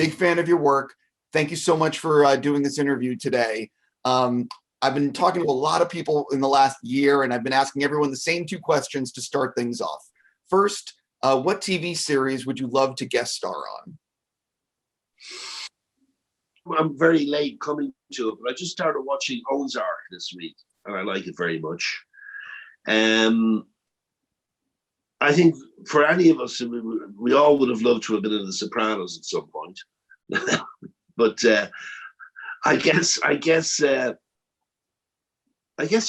big fan of your work. Thank you so much for doing this interview today. I've been talking to a lot of people in the last year, and I've been asking everyone the same two questions to start things off. First, what TV series would you love to guest star on? I'm very late coming to it, but I just started watching Ozark this week, and I like it very much. I think for any of us, we all would have loved to have been in The Sopranos at some point. But I guess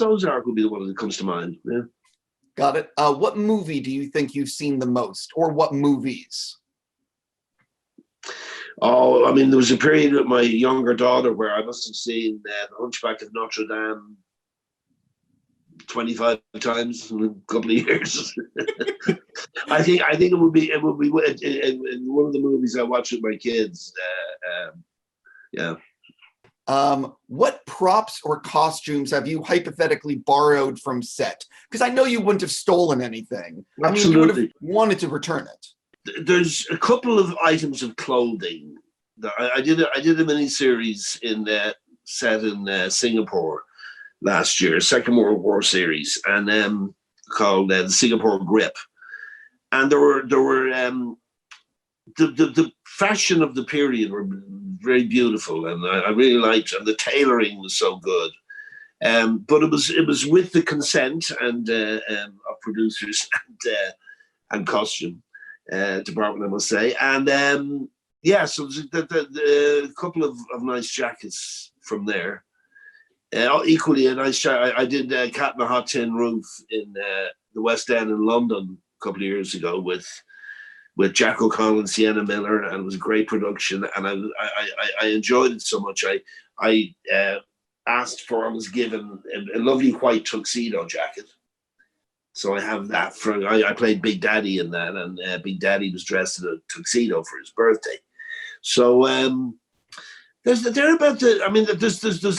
Ozark would be the one that comes to mind. Yeah. Got it. What movie do you think you've seen the most, or what movies? Oh, I mean, there was a period with my younger daughter where I must have seen The Hunchback of Notre Dame 25 times in a couple of years. I think it would be in one of the movies I watched with my kids. Yeah. What props or costumes have you hypothetically borrowed from set? Because I know you wouldn't have stolen anything. Absolutely. I mean, you would have wanted to return it. There's a couple of items of clothing that I did a mini-series set in Singapore last year, Second World War series, and called the Singapore Grip. And there were the fashion of the period were very beautiful, and I really liked, and the tailoring was so good. But it was with the consent and of producers and costume department, I must say. And so a couple of nice jackets from there. Equally a nice jacket. I did Cat in a Hot Tin Roof in the West End in London a couple of years ago with Jack O'Connell and Sienna Miller, and it was a great production, and I enjoyed it so much. I asked for and was given a lovely white tuxedo jacket. So I have that I played Big Daddy in that, and Big Daddy was dressed in a tuxedo for his birthday. So there's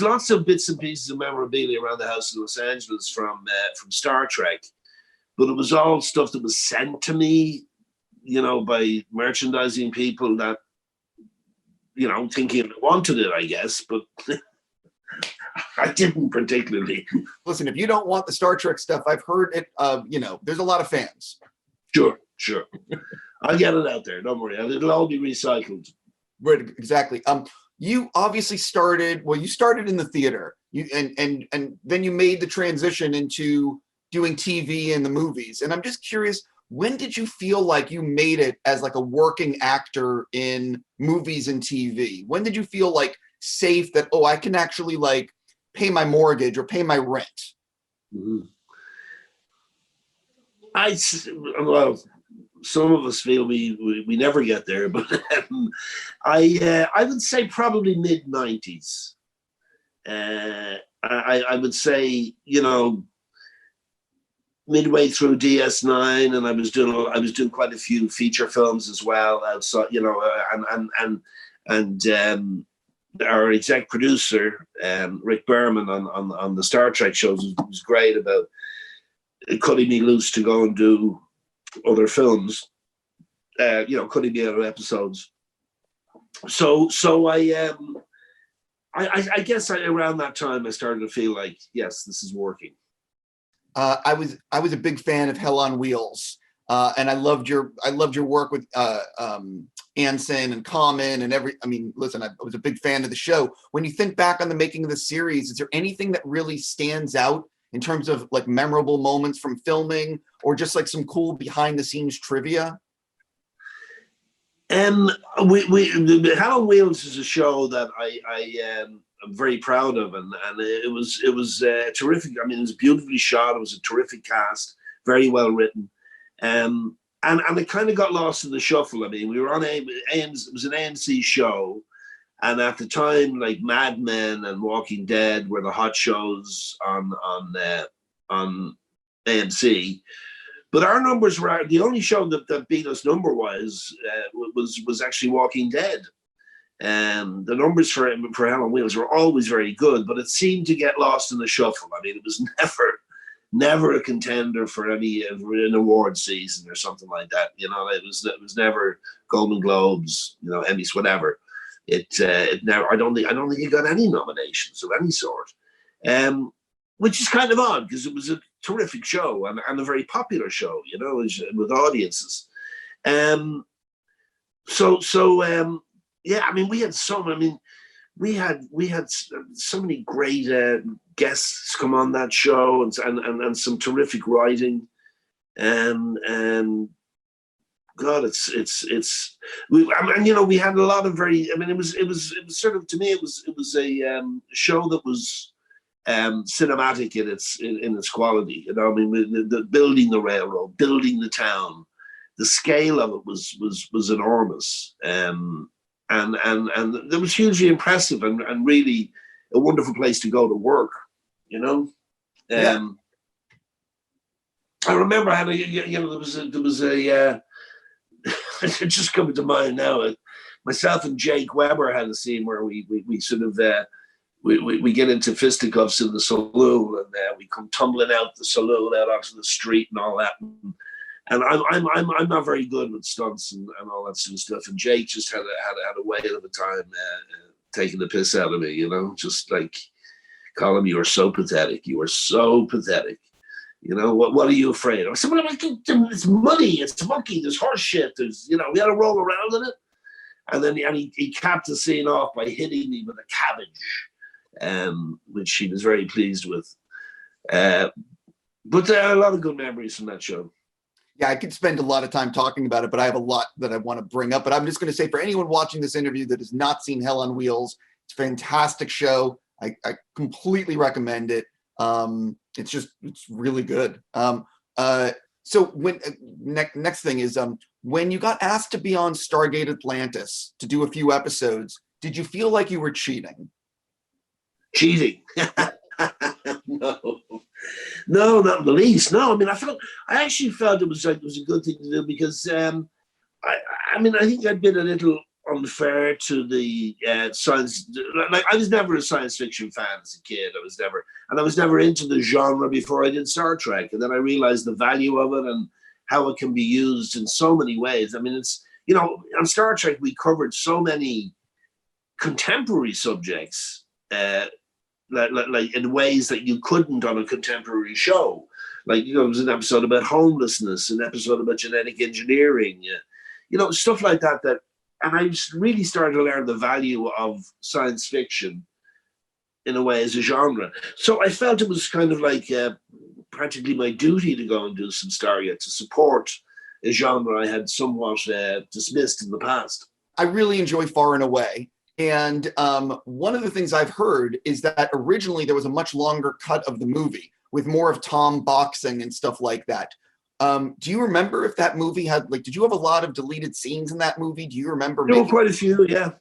lots of bits and pieces of memorabilia around the house in Los Angeles from Star Trek, but it was all stuff that was sent to me, by merchandising people that, thinking I wanted it, I guess, but I didn't particularly. Listen, if you don't want the Star Trek stuff, I've heard it, there's a lot of fans. Sure. I'll get it out there. Don't worry. It'll all be recycled. Right, exactly. You obviously started in the theater, and then you made the transition into doing TV and the movies. And I'm just curious, when did you feel like you made it as like a working actor in movies and TV? When did you feel like safe that, I can actually like pay my mortgage or pay my rent? Mm-hmm. Well, some of us feel we never get there, but I would say probably mid-90s. I would say, midway through DS9, and I was doing quite a few feature films as well outside, and our exec producer, Rick Berman on the Star Trek shows was great about cutting me loose to go and do other films, cutting me out of episodes. So I guess around that time I started to feel like, yes, this is working. I was a big fan of Hell on Wheels, and I loved your work with Anson and Common and listen, I was a big fan of the show. When you think back on the making of the series, is there anything that really stands out in terms of like memorable moments from filming, or just like some cool behind the scenes trivia? Hell on Wheels is a show that I'm very proud of, and it was terrific. I mean, it was beautifully shot. It was a terrific cast, very well written, and it kind of got lost in the shuffle. I mean, we were on it was an ANC show, and at the time, like Mad Men and Walking Dead were the hot shows on AMC. But our numbers were the only show that beat us number-wise was actually Walking Dead. The numbers for Hell on Wheels were always very good, but it seemed to get lost in the shuffle. I mean, it was never a contender for an award season or something like that. It was never Golden Globes, Emmys, whatever. it never. I don't think it got any nominations of any sort, which is kind of odd because it was a terrific show and a very popular show, you know, with audiences. Yeah, I mean, we had we had so many great guests come on that show and some terrific writing, and God, we had a lot of very. I mean, it was sort of, to me, it was a show that was cinematic in its quality. You know, I mean, the building the railroad, building the town, the scale of it was enormous, and it was hugely impressive and really a wonderful place to go to work. You know, Yeah. I remember I had there was a it's just coming to mind now. Myself and Jake Weber had a scene where we sort of we get into fisticuffs in the saloon, and we come tumbling out the saloon out onto the street and all that. And I'm not very good with stunts and all that sort of stuff. And Jake just had a whale of a time taking the piss out of me, you know, just like, Colm, you are so pathetic. You are so pathetic. You know, what are you afraid of? I said, well, it's money, it's monkey, there's horse shit, there's, you know, we had to roll around in it. And then he capped the scene off by hitting me with a cabbage, which he was very pleased with. But there are a lot of good memories from that show. Yeah, I could spend a lot of time talking about it, but I have a lot that I want to bring up. But I'm just going to say, for anyone watching this interview that has not seen Hell on Wheels, it's a fantastic show. I completely recommend it. It's really good. So when next thing is, when you got asked to be on Stargate Atlantis to do a few episodes, did you feel like you were cheating? Cheating? No, not in the least. No, I mean, I actually felt it was a good thing to do because I think I'd been a little unfair to the science. Like, I was never a science fiction fan as a kid. I was never into the genre before I did Star Trek, and then I realized the value of it and how it can be used in so many ways. I mean, it's, you know, on Star Trek we covered so many contemporary subjects, like in ways that you couldn't on a contemporary show. Like, you know, there was an episode about homelessness, an episode about genetic engineering, you know, stuff like that. And I just really started to learn the value of science fiction in a way as a genre. So I felt it was kind of like practically my duty to go and do some Stargate to support a genre I had somewhat dismissed in the past. I really enjoy Far and Away. And one of the things I've heard is that originally there was a much longer cut of the movie with more of Tom boxing and stuff like that. Do you remember if that movie had, like, did you have a lot of deleted scenes in that movie? Do you remember? There were quite a few, yeah.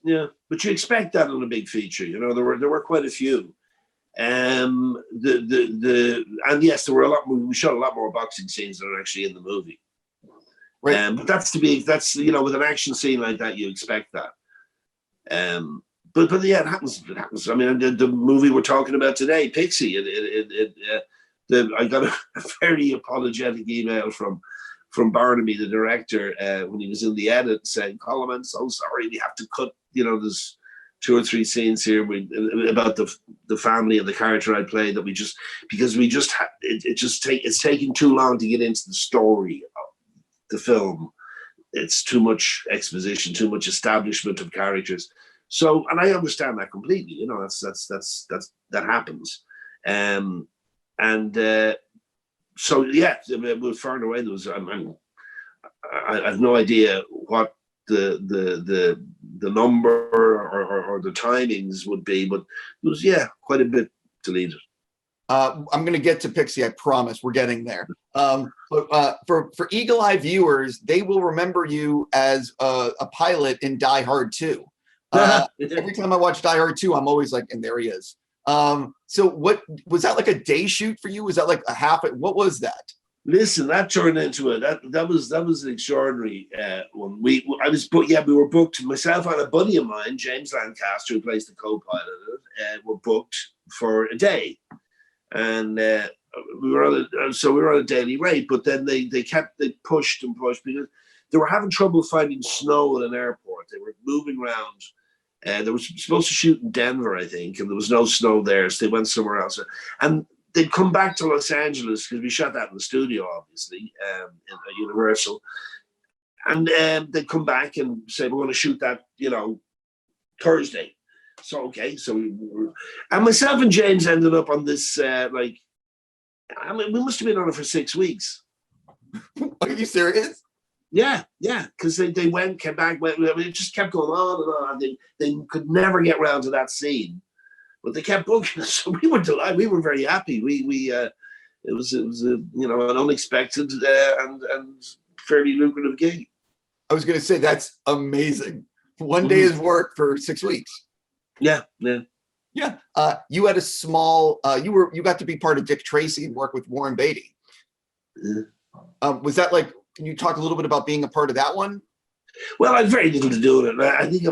But you expect that on a big feature, you know. There were quite a few. And yes, there were a lot. We shot a lot more boxing scenes than are actually in the movie. Right. But that's you know, with an action scene like that, you expect that. But yeah, it happens. I mean, the movie we're talking about today, Pixie, I got a very apologetic email from Barnaby, the director, when he was in the edit, saying, "Colm, I'm so sorry, we have to cut. You know, there's 2 or 3 scenes here about the family and the character I played it's taking too long to get into the story of the film. It's too much exposition, too much establishment of characters." So, and I understand that completely. You know, that happens. So yeah, with Far and Away, there was I have no idea what the number or the timings would be, but it was, yeah, quite a bit deleted. I'm going to get to Pixie. I promise we're getting there. But for Eagle Eye viewers, they will remember you as a pilot in Die Hard 2. Every time I watch Die Hard 2, I'm always like, and there he is. So what was that, like a day shoot for you? Was that like a half? What was that? Listen, that turned into that was an extraordinary one. We were booked. Myself and a buddy of mine, James Lancaster, who plays the co-pilot, were booked for a day, and we were on a daily rate. But then they pushed and pushed because they were having trouble finding snow at an airport. They were moving around They were supposed to shoot in Denver, I think, and there was no snow there, so they went somewhere else. And they'd come back to Los Angeles because we shot that in the studio, obviously, at Universal. And they'd come back and say, we're going to shoot that, Thursday. So, okay. And myself and James ended up on this, we must have been on it for 6 weeks. Are you serious? Yeah, because they went, came back, it just kept going on and on. They could never get around to that scene, but they kept booking us. So we were delighted. We were very happy. It was an unexpected and fairly lucrative gig. I was going to say, that's amazing. One day's work for 6 weeks. Yeah. You had a small. You got to be part of Dick Tracy and work with Warren Beatty. Yeah. Was that like? Can you talk a little bit about being a part of that one? Well, I had very little to do with it. I don't think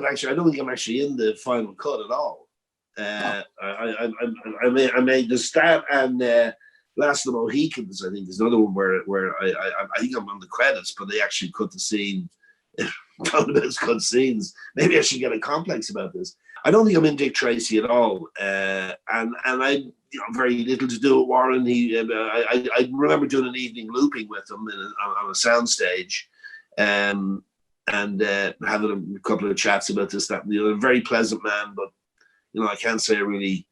I'm actually in the final cut at all. I made the start and Last of the Mohicans. I think is another one where I think I'm on the credits, but they actually cut the scene. Talking about cut scenes. Maybe I should get a complex about this. I don't think I'm in Dick Tracy at all, and I very little to do with Warren. I remember doing an evening looping with him on a soundstage, and having a couple of chats about this, that, and the other. Very pleasant man, but I can't say I really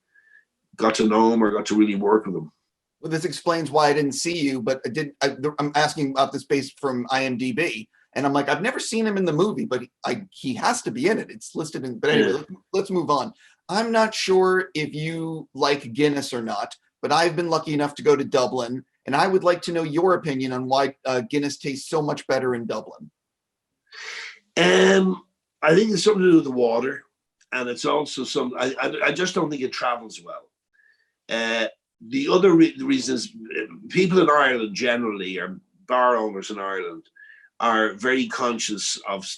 got to know him or got to really work with him. Well, this explains why I didn't see you, but I'm asking about this based from IMDb. And I'm like, I've never seen him in the movie, but he has to be in it. It's listed in. But anyway, let's move on. I'm not sure if you like Guinness or not, but I've been lucky enough to go to Dublin, and I would like to know your opinion on why Guinness tastes so much better in Dublin. I think it's something to do with the water, and it's also some. I just don't think it travels well. The other reason is people in Ireland generally, or bar owners in Ireland, are very conscious of,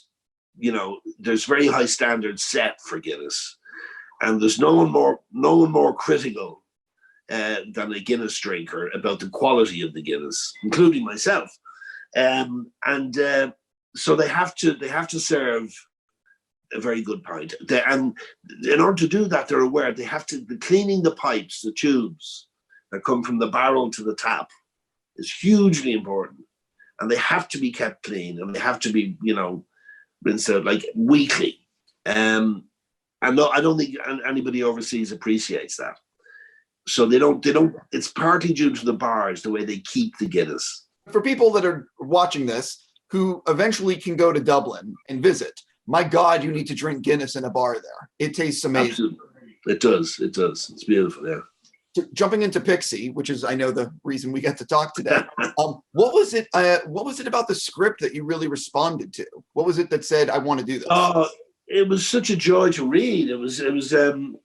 there's very high standards set for Guinness, and there's no one more critical than a Guinness drinker about the quality of the Guinness, including myself. So they have to serve a very good pint. And in order to do that, they're aware they have to cleaning the pipes, the tubes that come from the barrel to the tap is hugely important. And they have to be kept clean, and they have to be, rinsed out like weekly. And no, I don't think anybody overseas appreciates that. So they don't. It's partly due to the bars, the way they keep the Guinness. For people that are watching this, who eventually can go to Dublin and visit, my God, you need to drink Guinness in a bar there. It tastes amazing. Absolutely. It does. It's beautiful. Yeah. Jumping into Pixie, which is, I know, the reason we get to talk today. What was it about the script that you really responded to? What was it that said, I want to do this? It was such a joy to read. It was the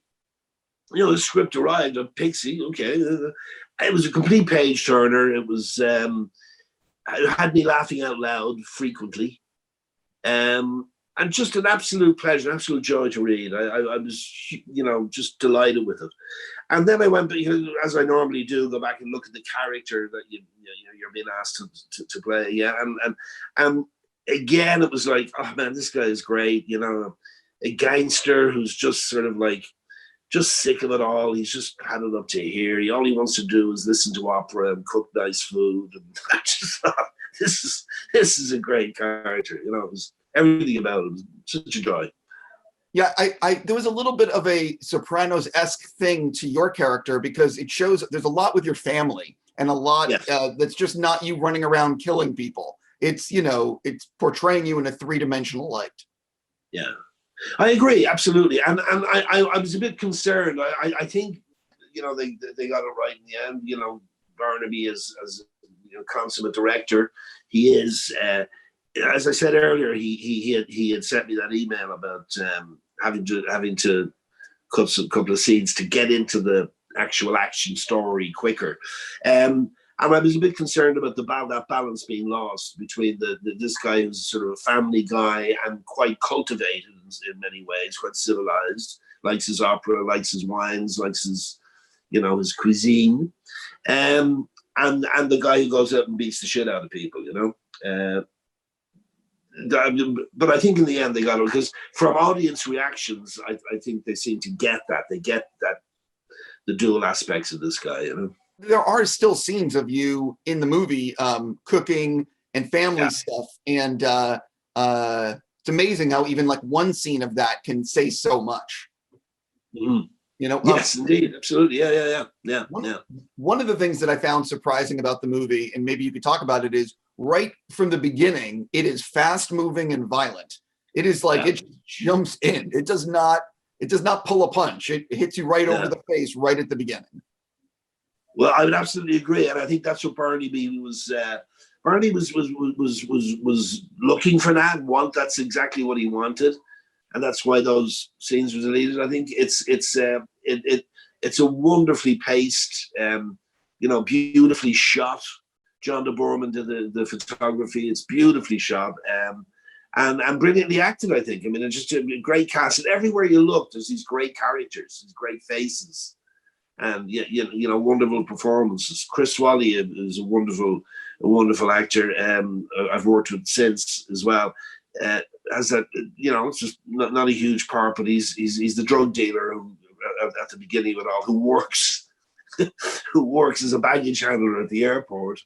script arrived on Pixie. Okay. It was a complete page turner. It was, it had me laughing out loud frequently. And just an absolute pleasure, an absolute joy to read. I was, just delighted with it. And then I went, as I normally do, go back and look at the character that you're being asked to play. Yeah, and again, it was like, oh man, this guy is great. A gangster who's just sort of like, just sick of it all. He's just had it up to here. All he wants to do is listen to opera and cook nice food. And I just thought, this is a great character. It was everything about it was such a joy. Yeah, there was a little bit of a Sopranos-esque thing to your character, because it shows there's a lot with your family and a lot that's just not you running around killing people. It's, it's portraying you in a three-dimensional light. Yeah, I agree, absolutely. And I was a bit concerned. I think, they got it right in the end. Barnaby is as consummate director. He is. As I said earlier, he had sent me that email about having to cut a couple of scenes to get into the actual action story quicker, and I was a bit concerned about that balance being lost between this guy who's sort of a family guy and quite cultivated in many ways, quite civilized, likes his opera, likes his wines, likes his his cuisine, and the guy who goes out and beats the shit out of people. but I think in the end they got it, because from audience reactions, I think they seem to get that. They get that, the dual aspects of this guy, you know. There are still scenes of you in the movie cooking and family stuff, and it's amazing how even like one scene of that can say so much. Mm-hmm. You know, yes, indeed, absolutely, yeah. One of the things that I found surprising about the movie, and maybe you could talk about it, is right from the beginning, it is fast moving and violent. It is like it jumps in. It does not pull a punch. It hits you right over the face right at the beginning. Well, I would absolutely agree, and I think that's what Barnaby was. Barnaby was looking for that. That's exactly what he wanted, and that's why those scenes were deleted. I think it's a wonderfully paced, beautifully shot. John de Boorman did the photography. It's beautifully shot, and brilliantly acted, I think. I mean, it's just a great cast, and everywhere you look, there's these great characters, these great faces. And wonderful performances. Chris Wally is a wonderful actor. I've worked with since as well. As that, it's just not a huge part, but he's the drug dealer who, at the beginning of it all, who works as a baggage handler at the airport,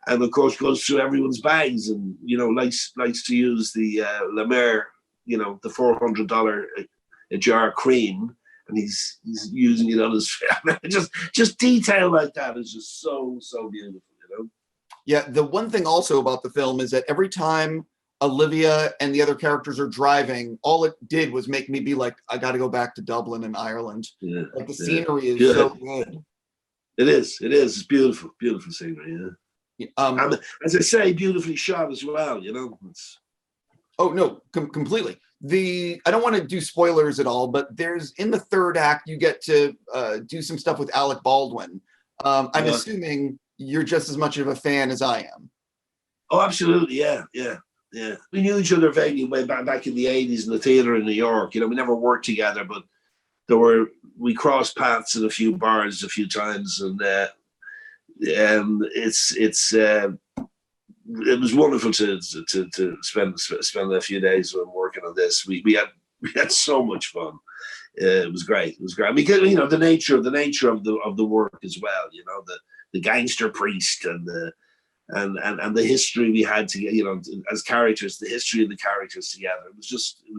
and of course goes through everyone's bags, and likes to use the La Mer, the $400 a jar cream. And he's using it on his face. just detail like that is just so beautiful, you know. Yeah, the one thing also about the film is that every time Olivia and the other characters are driving, all it did was make me be like, I got to go back to Dublin and Ireland. Yeah, like the scenery is so good. It is. It's beautiful scenery. Yeah. And as I say, beautifully shot as well. You know. Oh no, completely. I don't want to do spoilers at all, but there's in the third act you get to do some stuff with Alec Baldwin. I'm assuming you're just as much of a fan as I am. Oh, absolutely, yeah. We knew each other vaguely way back in the '80s in the theater in New York. You know, we never worked together, but we crossed paths in a few bars a few times, and it was wonderful to spend a few days working on this. We had so much fun. It was great. Because the nature of the work as well. You know, the gangster priest and the history we had to as characters, the history of the characters together. It was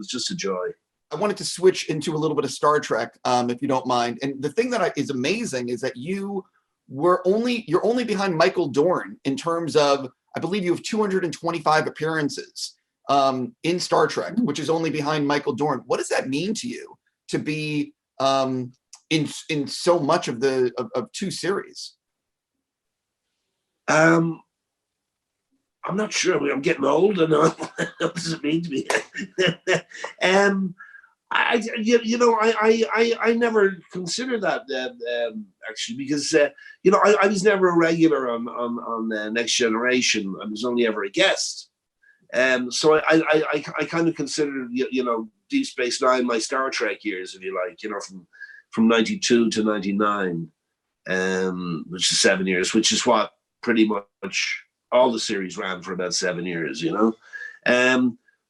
just a joy. I wanted to switch into a little bit of Star Trek, if you don't mind. And the thing that is amazing is that you're only behind Michael Dorn in terms of, I believe you have 225 appearances in Star Trek, which is only behind Michael Dorn. What does that mean to you to be in so much of two series? I'm not sure. I'm getting old. I know what does it mean to me. I never considered that actually, because I was never a regular on Next Generation. I was only ever a guest, so I kind of considered Deep Space Nine my Star Trek years, if you like, from 92 to 99, which is 7 years, which is what pretty much all the series ran for about 7 years,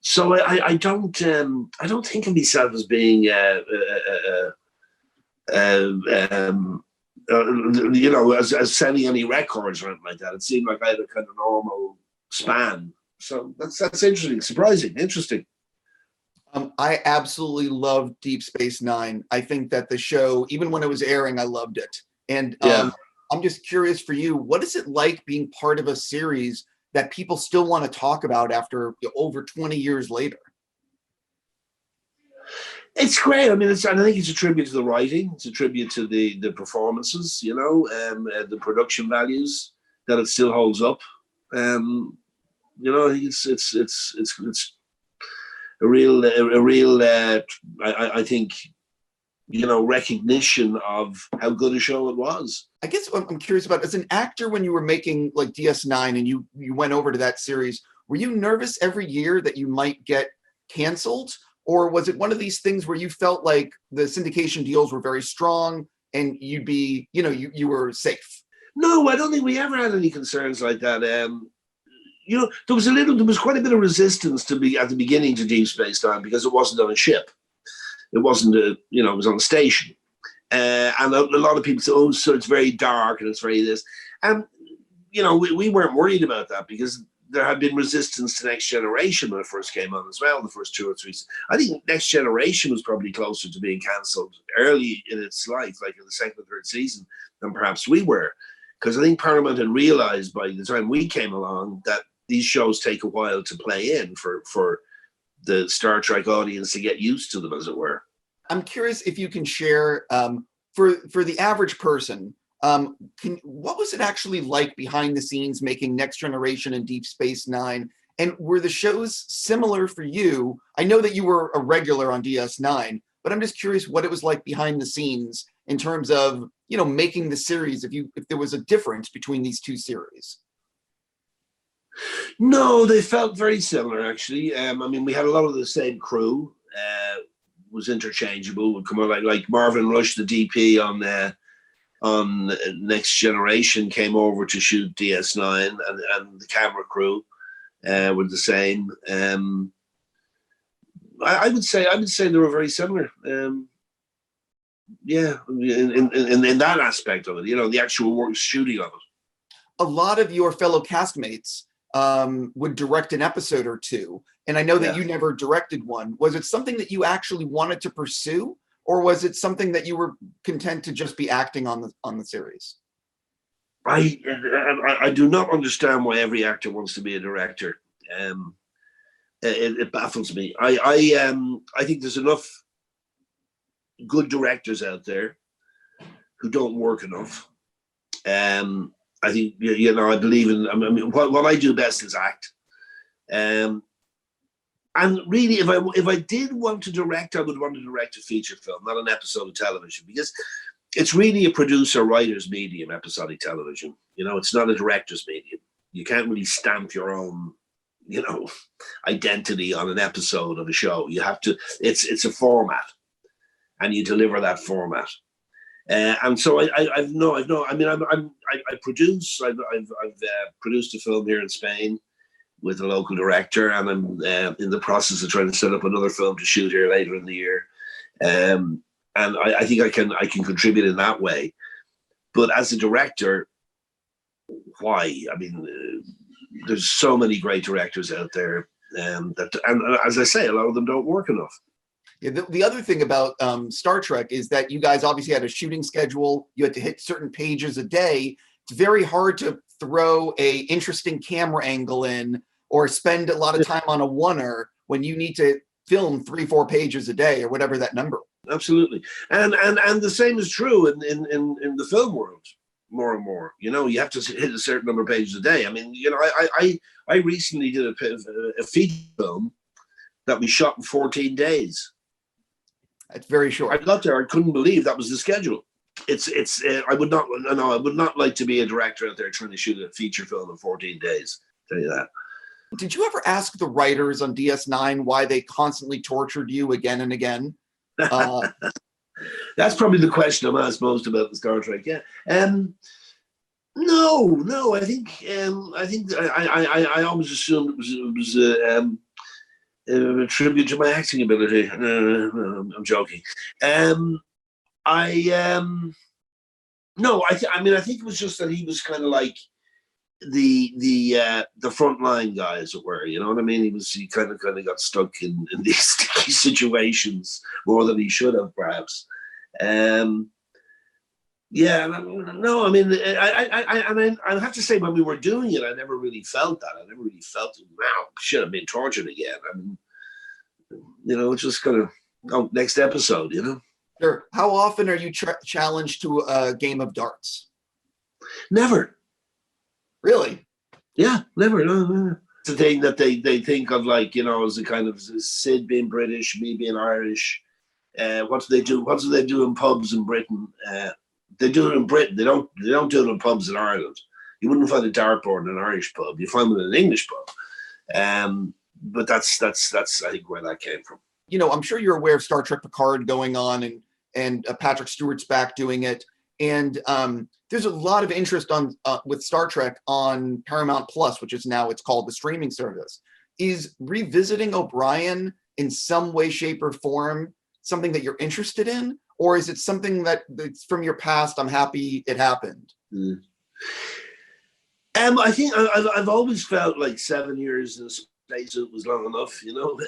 So I don't think of myself as being as selling any records or anything like that. It seemed like I had a kind of normal span. So that's interesting, surprising, interesting. I absolutely loved Deep Space Nine. I think that the show, even when it was airing, I loved it. And I'm just curious for you, what is it like being part of a series that people still want to talk about after over 20 years later? It's great. I mean, I think it's a tribute to the writing. It's a tribute to the performances, the production values, that it still holds up. I think it's a real. I think recognition of how good a show it was. I guess what I'm curious about, as an actor, when you were making like DS9 and you went over to that series, were you nervous every year that you might get canceled? Or was it one of these things where you felt like the syndication deals were very strong and you'd be, you were safe? No, I don't think we ever had any concerns like that. you know, there was quite a bit of resistance to be at the beginning to Deep Space Nine because it wasn't on a ship. It wasn't you know, it was on a station. And a lot of people say, oh, so it's very dark and it's very this. And, you know, we weren't worried about that because there had been resistance to Next Generation when it first came on as well, the first 2 or 3. I think Next Generation was probably closer to being cancelled early in its life, like in the second or third season, than perhaps we were. Because I think Paramount had realized by the time we came along that these shows take a while to play in for the Star Trek audience to get used to them, as it were. I'm curious if you can share, for the average person, what was it actually like behind the scenes making Next Generation and Deep Space Nine? And were the shows similar for you? I know that you were a regular on DS9, but I'm just curious what it was like behind the scenes in terms of, you know, making the series, if there was a difference between these two series. No, they felt very similar, actually. I mean, we had a lot of the same crew. Was interchangeable. Would come on like Marvin Rush, the DP on Next Generation, came over to shoot DS9, and the camera crew were the same. I would say they were very similar. Yeah, in that aspect of it, you know, the actual work shooting of it. A lot of your fellow castmates would direct an episode or two. And I know that you never directed one. Was it something that you actually wanted to pursue, or was it something that you were content to just be acting on the series? I do not understand why every actor wants to be a director. It baffles me. I think there's enough good directors out there who don't work enough. I think, you know, I believe in, I mean, what I do best is act. And really, if I did want to direct, I would want to direct a feature film, not an episode of television, because it's really a producer-writer's medium, episodic television. You know, it's not a director's medium. You can't really stamp your own, you know, identity on an episode of a show. You have to, it's a format, and you deliver that format. And so I produce. I've produced a film here in Spain with a local director, and I'm in the process of trying to set up another film to shoot here later in the year. And I think I can contribute in that way. But as a director, why? I mean, there's so many great directors out there, and as I say, a lot of them don't work enough. Yeah, the other thing about Star Trek is that you guys obviously had a shooting schedule. You had to hit certain pages a day. It's very hard to throw a interesting camera angle in or spend a lot of time on a oneer when you need to film 3-4 pages a day or whatever that number. Absolutely, and the same is true in the film world. More and more, you know, you have to hit a certain number of pages a day. I mean, you know, I recently did a feature film that we shot in 14 days. That's very short. I got there, I couldn't believe that was the schedule. I would not like to be a director out there trying to shoot a feature film in 14 days. I'll tell you that. Did you ever ask the writers on DS9 why they constantly tortured you again and again? That's probably the question I'm asked most about the Star Trek. Yeah. No. I think I always assumed it was a tribute to my acting ability. I'm joking. I think it was just that he was kind of like the frontline guy, as it were. You know what I mean? He kind of got stuck in these sticky situations more than he should have, perhaps. Yeah, no, I mean, I have to say, when we were doing it, I never really felt that. I never really felt, wow, shit, I'm being tortured again. I mean, you know, it's just kind of, next episode, you know? Sure. How often are you challenged to a game of darts? Never. Really? Yeah, never. No. It's the thing that they think of, like, you know, as a kind of Sid being British, me being Irish. What do they do? What do they do in pubs in Britain? They do it in Britain. They don't do it in pubs in Ireland. You wouldn't find a dartboard in an Irish pub. You find them in an English pub. But that's I think where that came from. You know, I'm sure you're aware of Star Trek Picard going on, and Patrick Stewart's back doing it. And there's a lot of interest on with Star Trek on Paramount Plus, which is now it's called the streaming service. Is revisiting O'Brien in some way, shape, or form something that you're interested in, or is it something that's from your past? I'm happy it happened. Mm. I think I've always felt like 7 years in a spacesuit was long enough. You know,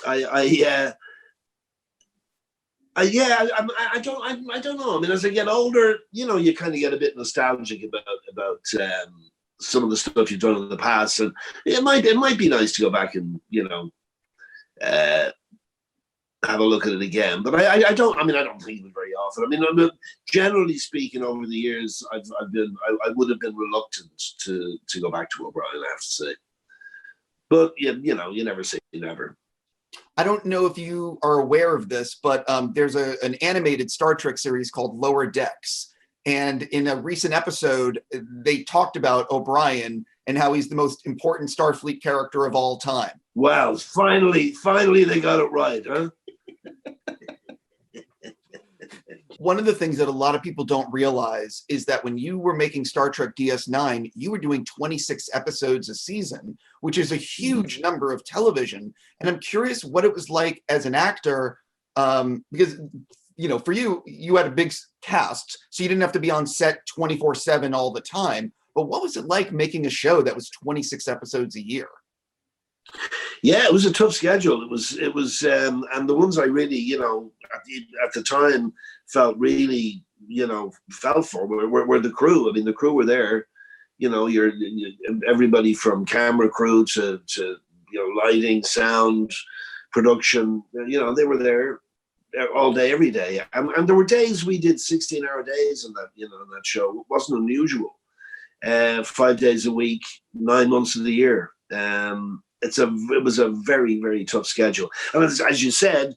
I don't know. I mean, as I get older, you know, you kind of get a bit nostalgic about some of the stuff you've done in the past, and it might be nice to go back and, you know, have a look at it again. But I don't. I mean, I don't think of it very often. I mean, generally speaking, over the years, I would have been reluctant to go back to O'Brien, I have to say. But you know, you never say never. I don't know if you are aware of this, but there's an animated Star Trek series called Lower Decks. And in a recent episode, they talked about O'Brien and how he's the most important Starfleet character of all time. Wow, finally they got it right, huh? One of the things that a lot of people don't realize is that when you were making Star Trek DS9, you were doing 26 episodes a season, which is a huge number of television. And I'm curious what it was like as an actor, because, you know, for you, you had a big cast, so you didn't have to be on set 24/7 all the time. But what was it like making a show that was 26 episodes a year? Yeah, it was a tough schedule. It was, and the ones I really, you know, at the time felt really, you know, felt for were the crew. I mean, the crew were there. You know, everybody from camera crew to you know, lighting, sound, production. You know, they were there all day, every day. And there were days we did 16-hour days in that, you know, in that show. It wasn't unusual. 5 days a week, 9 months of the year. It was a very, very tough schedule. And as you said,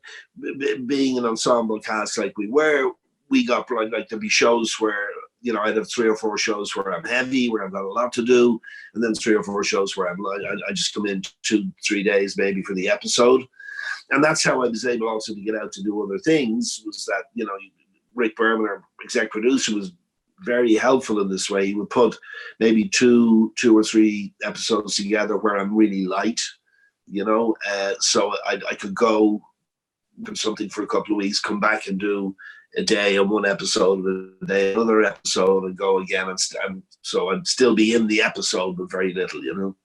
being an ensemble cast like we were, we got like there'd be shows where, you know, I'd have 3 or 4 shows where I'm heavy, where I've got a lot to do, and then 3 or 4 shows where I just come in 2-3 days maybe for the episode. And that's how I was able also to get out to do other things, was that, you know, Rick Berman, our exec producer, was very helpful in this way. He would put maybe 2 or 3 episodes together where I'm really light, you know, so I could go do something for a couple of weeks, come back and do a day and 1 episode, a day, another episode, and go again. And so I'd still be in the episode, but very little, you know.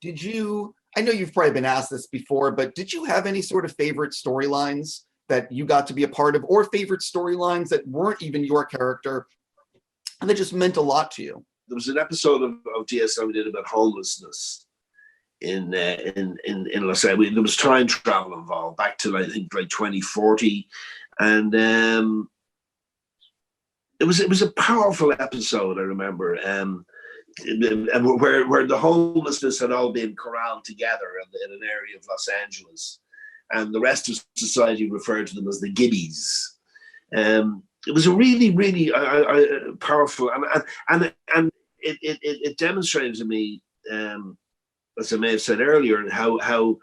Did you, I know you've probably been asked this before, but did you have any sort of favorite storylines that you got to be a part of, or favorite storylines that weren't even your character and that just meant a lot to you? There was an episode of DS9 we did about homelessness in Los Angeles. There was time travel involved back to, I think, like 2040, and it was a powerful episode. I remember, and where the homelessness had all been corralled together in an area of Los Angeles, and the rest of society referred to them as the Gibbies. It was a really, really powerful, and it demonstrated to me, as I may have said earlier, how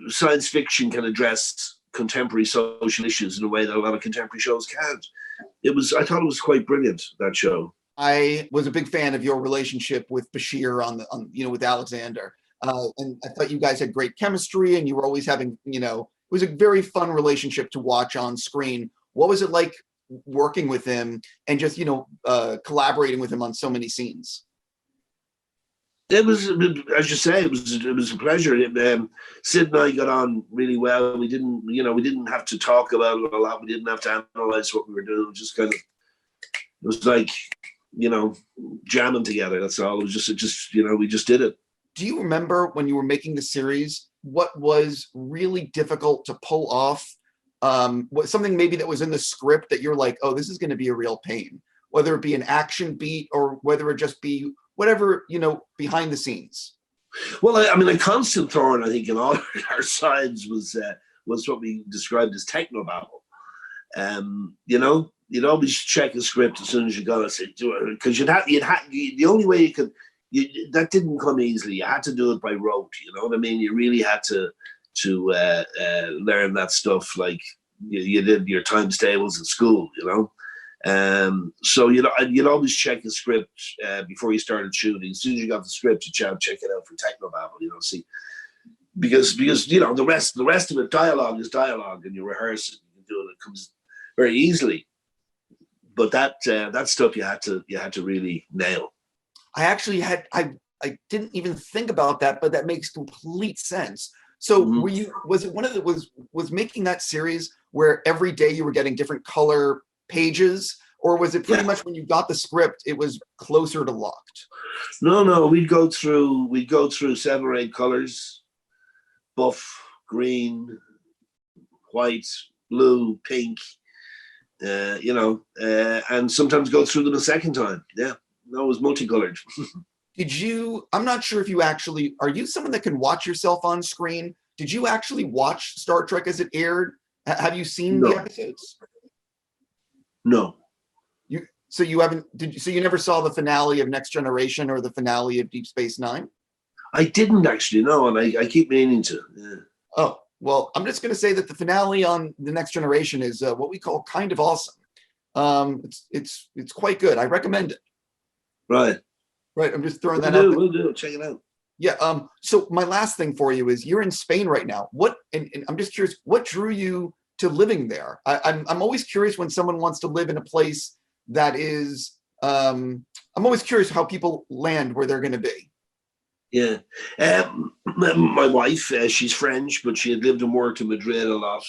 science fiction can address contemporary social issues in a way that a lot of contemporary shows can't. I thought it was quite brilliant, that show. I was a big fan of your relationship with Bashir on you know, with Alexander, and I thought you guys had great chemistry, and you were always having, you know, it was a very fun relationship to watch on screen. What was it like working with him and just, you know, collaborating with him on so many scenes? It was, as you say, it was a pleasure. Sid and I got on really well. We didn't have to talk about it a lot. We didn't have to analyze what we were doing. It was like, you know, jamming together. That's all. It just, you know, we just did it. Do you remember when you were making the series, what was really difficult to pull off? What, something maybe that was in the script that you're like, oh, this is going to be a real pain, whether it be an action beat or whether it just be whatever, you know, behind the scenes? Well, I mean, a constant thorn, I think, in all our sides was what we described as technobabble. You know, you'd always check a script as soon as you got it, because the only way you could, that didn't come easily. You had to do it by rote. You know what I mean? You really had to learn that stuff like you did your times tables at school. You know, So you'd always check the script before you started shooting. As soon as you got the script, you check it out for technobabble. See, because the rest of it, dialogue is dialogue, and you rehearse it, you do it. It comes very easily. But that stuff you had to really nail. I didn't even think about that, but that makes complete sense. So was it was making that series where every day you were getting different color pages, or was it pretty much when you got the script, it was closer to locked? No, we'd go through 7 or 8 colors: buff, green, white, blue, pink, and sometimes go through them a second time. Yeah, no, it was multicolored. I'm not sure if you actually, are you someone that can watch yourself on screen? Did you actually watch Star Trek as it aired? Have you seen the episodes? No. So you haven't, so you never saw the finale of Next Generation or the finale of Deep Space Nine? I didn't actually, no, and I keep meaning to. Yeah. Oh, well, I'm just going to say that the finale on the Next Generation is what we call kind of awesome. It's quite good. I recommend it. Right. I'm just throwing that out. We'll do. Check it out. Yeah. So my last thing for you is you're in Spain right now. And I'm just curious, what drew you to living there? I'm always curious when someone wants to live in a place that is. I'm always curious how people land where they're going to be. Yeah. My wife, she's French, but she had lived and worked in Madrid a lot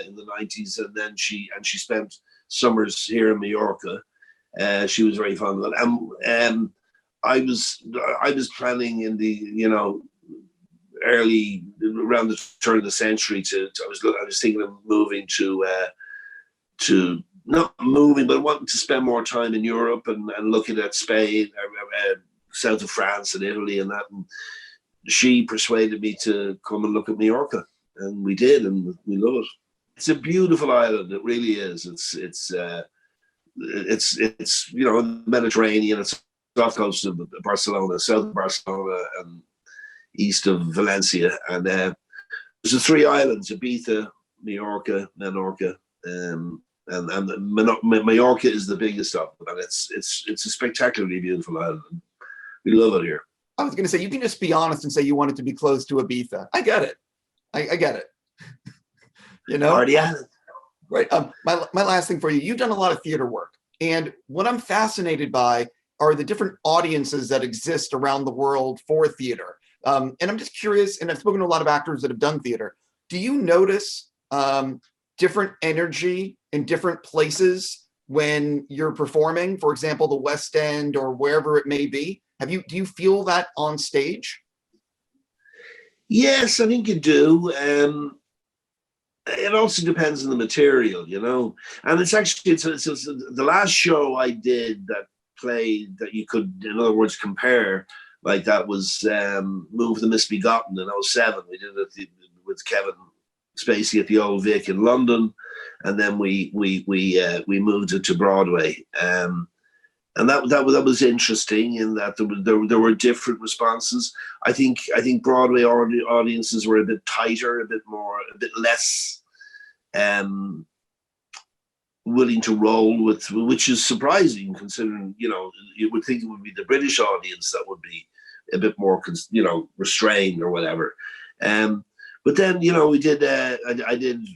in the 90s, and then she spent summers here in Mallorca. She was very fond of it. I was planning in the early, around the turn of the century I was thinking of moving to not moving, but wanting to spend more time in Europe and looking at Spain, south of France and Italy and that. And she persuaded me to come and look at Mallorca, and we did, and we love it. It's a beautiful island. It really is. It's Mediterranean. It's off coast of Barcelona, south of Barcelona, and east of Valencia. And there's the 3 islands: Ibiza, Mallorca, Menorca. And Mallorca is the biggest of them, and it's a spectacularly beautiful island. We love it here. I was going to say, you can just be honest and say you wanted to be close to Ibiza. I get it. I get it. Hardy Island. Right. My last thing for you, you've done a lot of theater work, and what I'm fascinated by are the different audiences that exist around the world for theater. And I'm just curious, and I've spoken to a lot of actors that have done theater. Do you notice different energy in different places when you're performing? For example, the West End or wherever it may be. Do you feel that on stage? Yes, I think you do. It also depends on the material, and it's the last show I did that played that you could, in other words, compare like that was Move the Misbegotten in '07. We did it with Kevin Spacey at the Old Vic in London, and then we moved it to Broadway. And that was interesting in that there were different responses. I think Broadway audiences were a bit tighter, a bit less willing to roll with, which is surprising considering you would think it would be the British audience that would be a bit more restrained or whatever. But then we did I did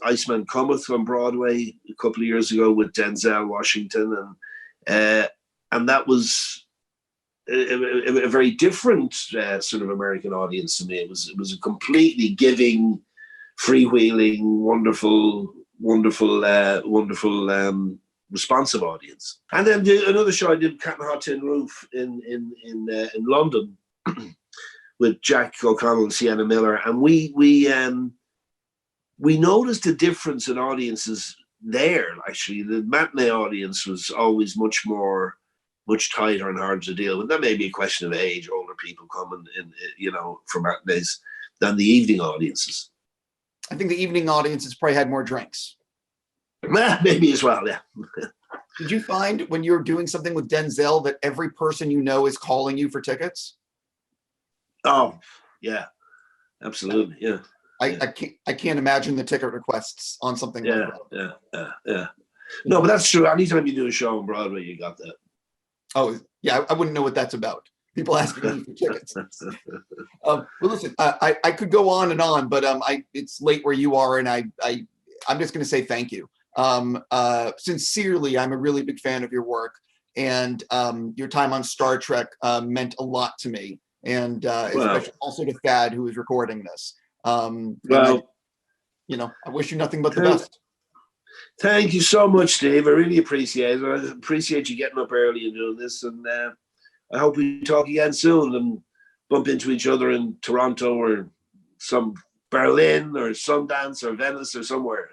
Iceman Cometh on Broadway a couple of years ago with Denzel Washington, and that was a very different sort of American audience to me. It was a completely giving, freewheeling, wonderful, responsive audience. And then another show I did, Cat and Hot Tin Roof in London with Jack O'Connell and Sienna Miller, and we noticed a difference in audiences there. Actually, the matinee audience was always much tighter and harder to deal with. That may be a question of age, older people coming in, for matinees, than the evening audiences. I think the evening audiences probably had more drinks. Maybe as well, yeah. Did you find when you're doing something with Denzel that every person is calling you for tickets? Oh, yeah, absolutely, yeah. I can't imagine the ticket requests on something like that. Yeah. No, but that's true. Anytime you do a show on Broadway, you got that. Oh, yeah, I wouldn't know what that's about. People asking me for tickets. Well, listen, I could go on and on, but it's late where you are, and I'm just going to say thank you. Sincerely, I'm a really big fan of your work, and your time on Star Trek meant a lot to me, and especially also to Thad, who is recording this. I wish you nothing but the best. Thank you so much, Dave. I really appreciate it. I appreciate you getting up early and doing this, and I hope we talk again soon and bump into each other in Toronto or some Berlin or Sundance or Venice or somewhere.